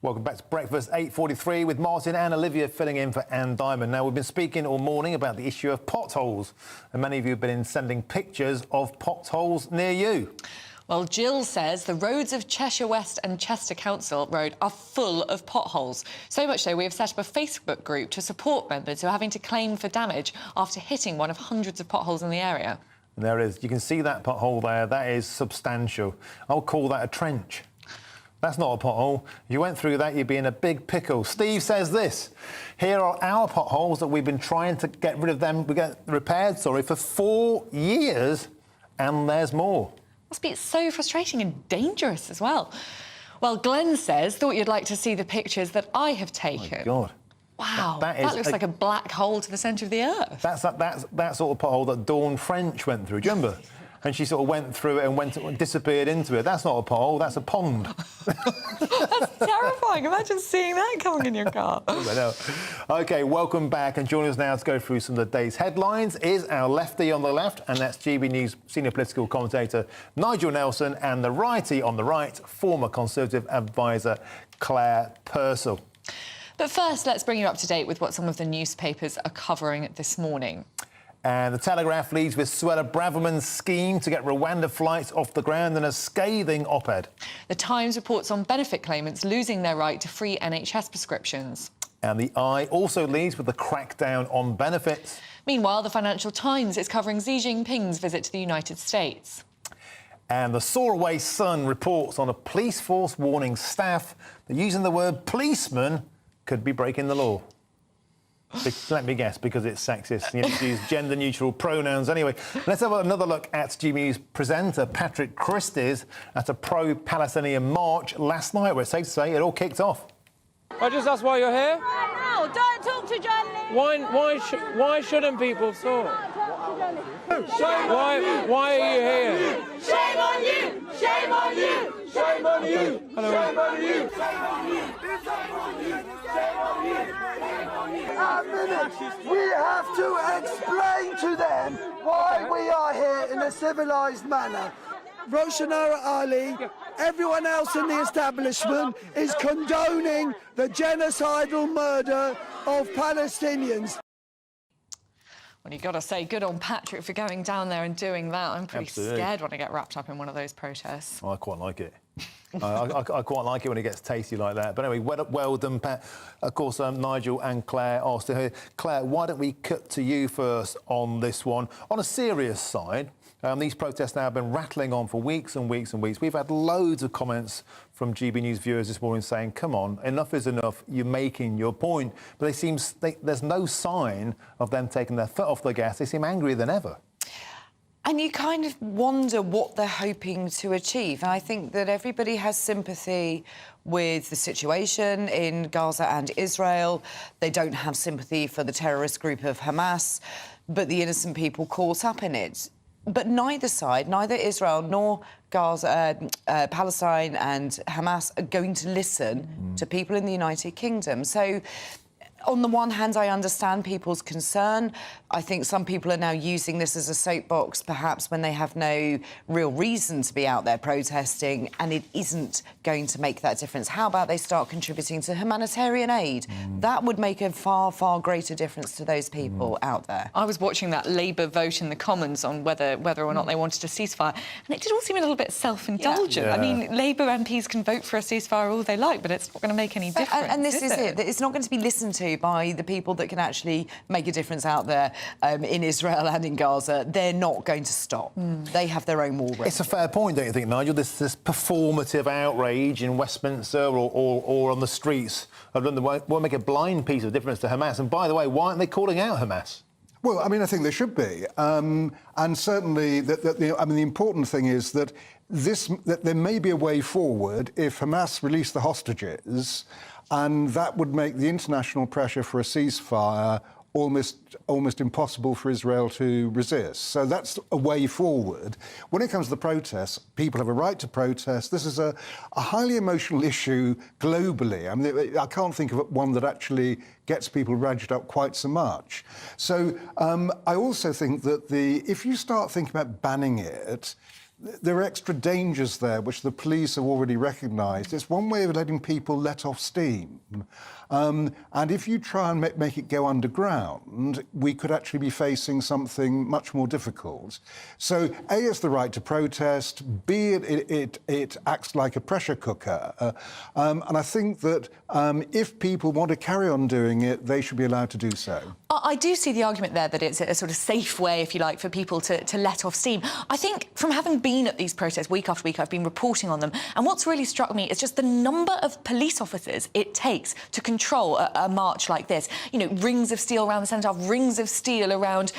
Welcome back to Breakfast, 8:43, with Martin and Olivia filling in for Anne Diamond. Now, we've been speaking all morning about the issue of potholes, and many of you have been sending pictures of potholes near you. Well, Jill says the roads of Cheshire West and Chester Council Road are full of potholes. So much so, we have set up a Facebook group to support members who are having to claim for damage after hitting one of hundreds of potholes in the area. And there it is. You can see that pothole there. That is substantial. I'll call that a trench. That's not a pothole. If you went through that, you'd be in a big pickle. Steve says this: here are our potholes that we've been trying to get rid of them, we get repaired, for 4 years, and there's more. Must be so frustrating and dangerous as well. Well, Glenn says, thought you'd like to see the pictures that I have taken. Oh, my God. Wow, that looks like a black hole to the centre of the earth. That's that sort of pothole that Dawn French went through. Do you remember? And she sort of went through it and disappeared into it. That's not a pothole, that's a pond. That's terrifying. Imagine seeing that coming in your car. I know. OK, welcome back. And joining us now to go through some of the day's headlines is our lefty on the left, and that's GB News senior political commentator Nigel Nelson, and the righty on the right, former Conservative advisor Claire Purcell. But first, let's bring you up to date with what some of the newspapers are covering this morning. And the Telegraph leads with Suella Braverman's scheme to get Rwanda flights off the ground in a scathing op-ed. The Times reports on benefit claimants losing their right to free NHS prescriptions. And the Eye also leads with the crackdown on benefits. Meanwhile, the Financial Times is covering Xi Jinping's visit to the United States. And the Soaraway Sun reports on a police force warning staff that using the word policeman could be breaking the law. Let me guess, because it's sexist. You need to use gender-neutral pronouns. Anyway, let's have another look at GBNEWS presenter Patrick Christie's at a pro-Palestinian march last night, where it's safe to say it all kicked off. I just asked why you're here. No, don't talk to journalists. Why shouldn't people talk? Why are you here? Shame on you! Shame on you! Shame on you! Hello. Shame on you! Shame on you! Shame on you! Shame on you! Shame on you! A minute! We have to explain to them why we are here in a civilised manner. Roshanara Ali, everyone else in the establishment is condoning the genocidal murder of Palestinians. Well, you've got to say, good on Patrick for going down there and doing that. I'm pretty scared when I get wrapped up in one of those protests. Oh, I quite like it. I quite like it when it gets tasty like that. But anyway, well done, Pat. Of course, Nigel and Claire are still here. Claire, why don't we cut to you first on this one? On a serious side, these protests now have been rattling on for weeks and weeks and weeks. We've had loads of comments from GB News viewers this morning saying, come on, enough is enough, you're making your point. But there's no sign of them taking their foot off the gas. They seem angrier than ever. And you kind of wonder what they're hoping to achieve. And I think that everybody has sympathy with the situation in Gaza and Israel. They don't have sympathy for the terrorist group of Hamas, but the innocent people caught up in it. But neither side, neither Israel nor Gaza, Palestine and Hamas are going to listen to people in the United Kingdom. So, on the one hand, I understand people's concern. I think some people are now using this as a soapbox, perhaps when they have no real reason to be out there protesting, and it isn't going to make that difference. How about they start contributing to humanitarian aid? That would make a far, far greater difference to those people out there. I was watching that Labour vote in the Commons on whether or not they wanted a ceasefire, and it did all seem a little bit self-indulgent. Yeah. I mean, Labour MPs can vote for a ceasefire all they like, but it's not going to make any difference. And this is it. It's not going to be listened to by the people that can actually make a difference out there in Israel and in Gaza. They're not going to stop. They have their own war record. It's a fair point, don't you think, Nigel? This performative outrage in Westminster or on the streets of London won't make a blind piece of difference to Hamas. And by the way, why aren't they calling out Hamas? Well, I mean, I think they should be. And certainly, the important thing is that there may be a way forward if Hamas release the hostages, and that would make the international pressure for a ceasefire almost impossible for Israel to resist. So that's a way forward. When it comes to the protests, people have a right to protest. This is a highly emotional issue globally. I mean, I can't think of one that actually gets people raged up quite so much. So I also think that if you start thinking about banning it, there are extra dangers there which the police have already recognised. It's one way of letting people let off steam. And if you try and make it go underground, we could actually be facing something much more difficult. So, A, it's the right to protest, B, it acts like a pressure cooker. And I think that if people want to carry on doing it, they should be allowed to do so. I do see the argument there that it's a sort of safe way, if you like, for people to let off steam. I think from having been at these protests week after week, I've been reporting on them, and what's really struck me is just the number of police officers it takes to control a march like this. You know, rings of steel around the centre, rings of steel around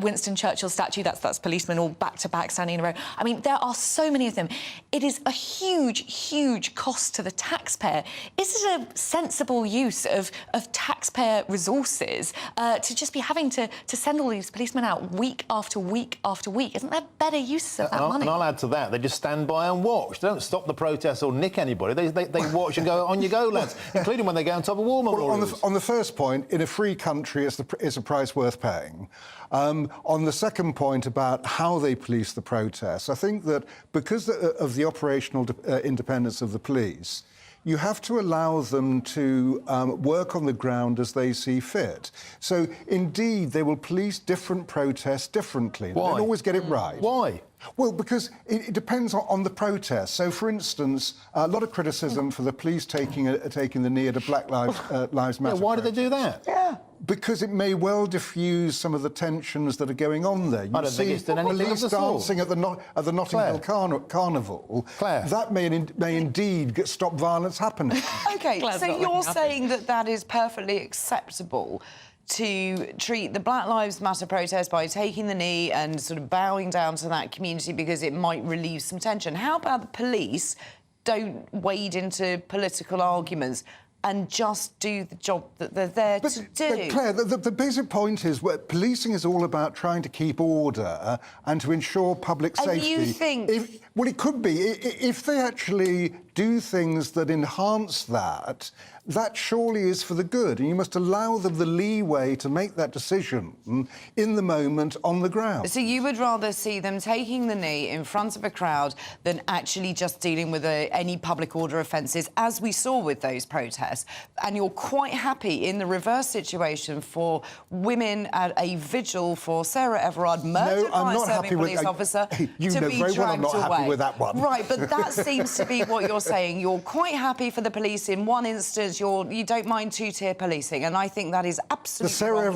Winston Churchill's statue. That's policemen all back-to-back standing in a row. I mean, there are so many of them. It is a huge, huge cost to the taxpayer. Is it a sensible use of taxpayer resources to just be having to send all these policemen out week after week after week? Isn't there better uses of that money? And I'll add to that, they just stand by and watch. They don't stop the protests or nick anybody. They watch and go, on you go, lads, including when they go on top of war memorials. On the first point, in a free country, it's a price worth paying. On the second point about how they police the protests, I think that because of the operational independence of the police, you have to allow them to work on the ground as they see fit. So, indeed, they will police different protests differently. Why? They don't always get it right. Why? Well, because it depends on the protest. So, for instance, a lot of criticism for the police taking the knee at a Black Lives Matter. Yeah, why do they do that? Yeah. Because it may well diffuse some of the tensions that are going on there. You I don't think it's done anything police of the sort. dancing at the Notting Hill Carnival. Claire. That may indeed stop violence happening. OK, so you're saying that is perfectly acceptable to treat the Black Lives Matter protest by taking the knee and sort of bowing down to that community because it might relieve some tension. How about the police don't wade into political arguments and just do the job that they're there to do? But Claire, the basic point is policing is all about trying to keep order and to ensure public safety. And you think... Well, it could be. If they actually do things that enhance that, that surely is for the good. And you must allow them the leeway to make that decision in the moment on the ground. So you would rather see them taking the knee in front of a crowd than actually just dealing with any public order offences, as we saw with those protests. And you're quite happy in the reverse situation for women at a vigil for Sarah Everard, murdered by a serving police officer, you to know be very well I'm dragged not away. happy with that one. Right, but that seems to be what you're saying. You're quite happy for the police in one instance. You don't mind two-tier policing, and I think that is absolutely the Sarah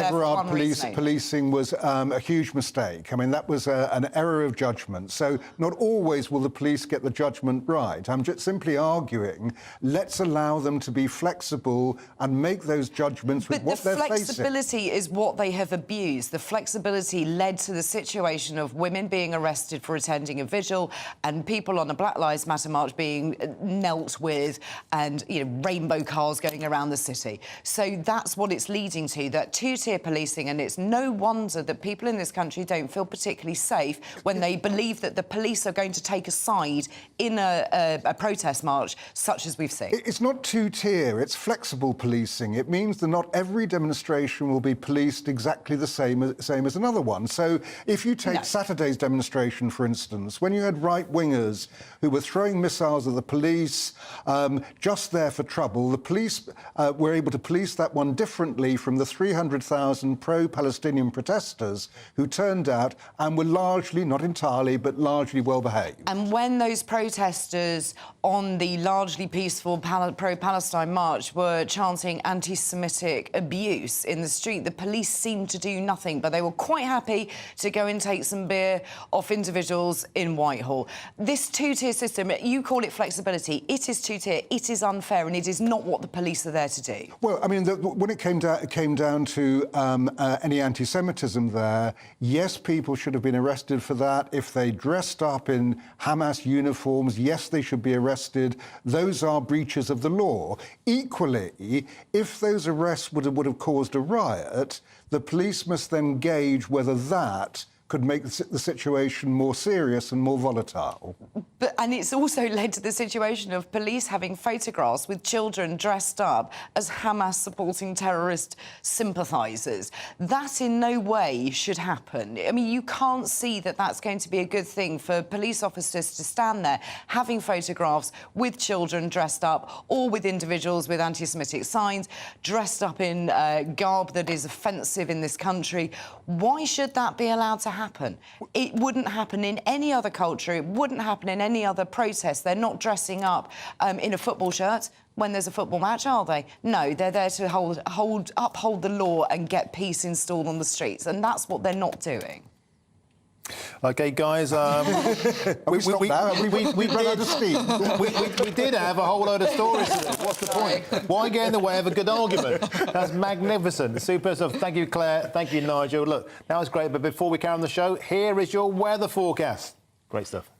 Everard policing was a huge mistake. I mean, that was an error of judgment. So not always will the police get the judgment right. I'm just simply arguing, let's allow them to be flexible and make those judgments with what they're facing. But the flexibility is what they have abused. The flexibility led to the situation of women being arrested for attending a vigil and people on a Black Lives Matter march being knelt with and, you know, rainbow cars going around the city. So that's what it's leading to, that two-tier policing, and it's no wonder that people in this country don't feel particularly safe when they believe that the police are going to take a side in a protest march such as we've seen. It's not two-tier, it's flexible policing. It means that not every demonstration will be policed exactly the same as another one. So if you take Saturday's demonstration, for instance, when you had right-wingers who were throwing missiles at the police, just there for trouble, the police were able to police that one differently from the 300,000 pro-Palestinian protesters who turned out and were largely, not entirely, but largely well-behaved. And when those protesters on the largely peaceful pro-Palestine march were chanting anti-Semitic abuse in the street, the police seemed to do nothing, but they were quite happy to go and take some beer off individuals in Whitehall. This two-tier system, you call it flexibility, it is two-tier, it is unfair, and it is not what the police are there to do. Well, I mean, when it came down to any anti-Semitism there, yes, people should have been arrested for that. If they dressed up in Hamas uniforms, yes, they should be arrested. Those are breaches of the law. Equally, if those arrests would have caused a riot, the police must then gauge whether that could make the situation more serious and more volatile. And it's also led to the situation of police having photographs with children dressed up as Hamas-supporting terrorist sympathisers. That in no way should happen. I mean, you can't see that that's going to be a good thing for police officers to stand there having photographs with children dressed up or with individuals with anti-Semitic signs, dressed up in garb that is offensive in this country. Why should that be allowed to happen? It wouldn't happen in any other culture. It wouldn't happen in any other protest. They're not dressing up in a football shirt when there's a football match, are they? No, they're there to uphold the law and get peace installed on the streets, and that's what they're not doing. OK, guys, we run out of steam. we did have a whole load of stories today. What's the point? Why get in the way of a good argument? That's magnificent. Super stuff. Thank you, Claire. Thank you, Nigel. Look, that was great. But before we carry on the show, here is your weather forecast. Great stuff.